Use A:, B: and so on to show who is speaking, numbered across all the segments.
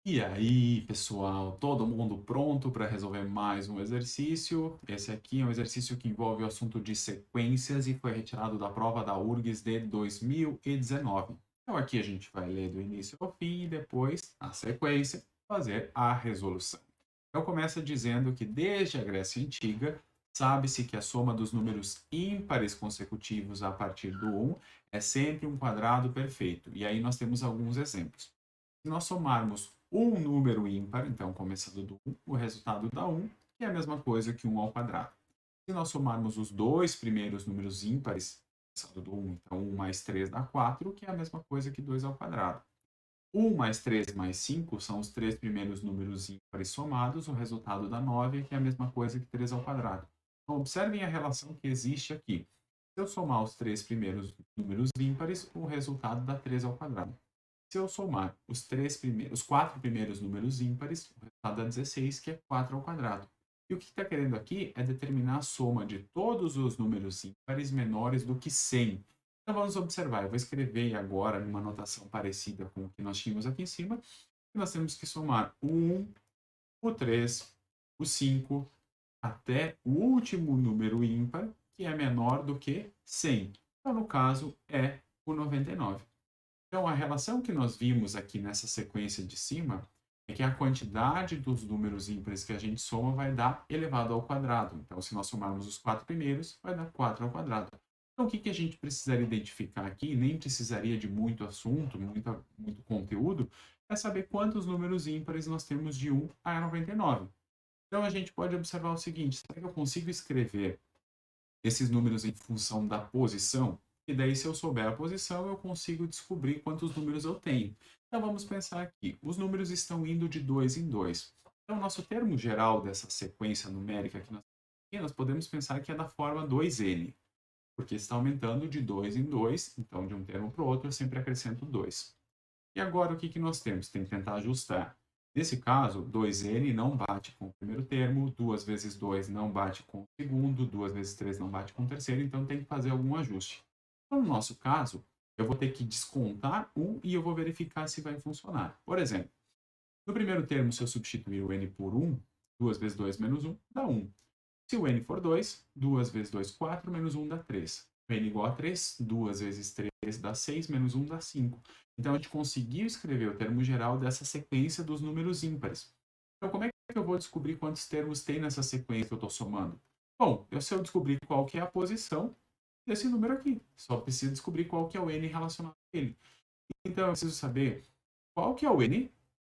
A: E aí, pessoal, todo mundo pronto para resolver mais um exercício? Esse aqui é um exercício que envolve o assunto de sequências e foi retirado da prova da URGS de 2019. Então aqui a gente vai ler do início ao fim e depois, na sequência, fazer a resolução. Então começa dizendo que desde a Grécia Antiga, sabe-se que a soma dos números ímpares consecutivos a partir do 1 é sempre um quadrado perfeito. E aí nós temos alguns exemplos. Se nós somarmos um número ímpar, então começando do 1, o resultado dá 1, que é a mesma coisa que 1 ao quadrado. Se nós somarmos os dois primeiros números ímpares, começando do 1, então 1 mais 3 dá 4, que é a mesma coisa que 2 ao quadrado. 1 mais 3 mais 5 são os três primeiros números ímpares somados, o resultado dá 9, que é a mesma coisa que 3 ao quadrado. Então, observem a relação que existe aqui. Se eu somar os três primeiros números ímpares, o resultado dá 3 ao quadrado. Se eu somar os quatro primeiros números ímpares, o resultado dá 16, que é 4 ao quadrado. E o que está querendo aqui é determinar a soma de todos os números ímpares menores do que 100. Então vamos observar, eu vou escrever agora numa notação parecida com o que nós tínhamos aqui em cima, que nós temos que somar o 1, o 3, o 5, até o último número ímpar, que é menor do que 100. Então, no caso, é o 99. Então, a relação que nós vimos aqui nessa sequência de cima é que a quantidade dos números ímpares que a gente soma vai dar elevado ao quadrado. Então, se nós somarmos os quatro primeiros, vai dar 4 ao quadrado. Então, o que, que a gente precisaria identificar aqui, nem precisaria de muito assunto, muito conteúdo, é saber quantos números ímpares nós temos de 1 a 99. Então, a gente pode observar o seguinte, será que eu consigo escrever esses números em função da posição? E daí, se eu souber a posição, eu consigo descobrir quantos números eu tenho. Então, vamos pensar aqui. Os números estão indo de 2 em 2. Então, o nosso termo geral dessa sequência numérica que nós podemos pensar que é da forma 2n, porque está aumentando de 2 em 2, então de um termo para o outro eu sempre acrescento 2. E agora o que, que nós temos? Tem que tentar ajustar. Nesse caso, 2n não bate com o primeiro termo, 2 vezes 2 não bate com o segundo, 2 vezes 3 não bate com o terceiro, então tem que fazer algum ajuste. Então, no nosso caso, eu vou ter que descontar 1 e eu vou verificar se vai funcionar. Por exemplo, no primeiro termo, se eu substituir o n por 1, 2 vezes 2 menos 1 dá 1. Se o n for 2, 2 vezes 2, 4, menos 1 dá 3. N igual a 3, 2 vezes 3 dá 6, menos 1 dá 5. Então, a gente conseguiu escrever o termo geral dessa sequência dos números ímpares. Então, como é que eu vou descobrir quantos termos tem nessa sequência que eu estou somando? Bom, se eu descobrir qual que é a posição desse número aqui, só preciso descobrir qual que é o n relacionado a ele. Então, eu preciso saber qual que é o n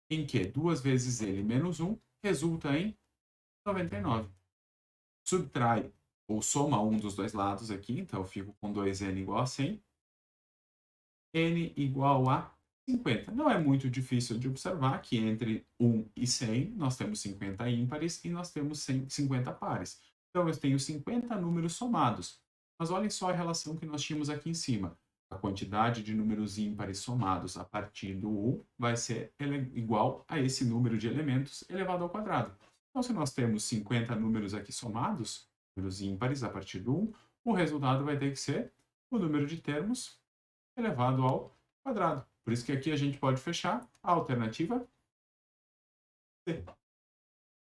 A: em que 2 vezes ele menos 1 resulta em 99. Subtrai ou soma um dos dois lados aqui, então eu fico com 2n igual a 100, n igual a 50. Não é muito difícil de observar que entre 1 e 100 nós temos 50 ímpares e nós temos 50 pares. Então eu tenho 50 números somados. Mas olhem só a relação que nós tínhamos aqui em cima. A quantidade de números ímpares somados a partir do 1 vai ser igual a esse número de elementos elevado ao quadrado. Então, se nós temos 50 números aqui somados, números ímpares a partir do 1, o resultado vai ter que ser o número de termos elevado ao quadrado. Por isso que aqui a gente pode fechar a alternativa C.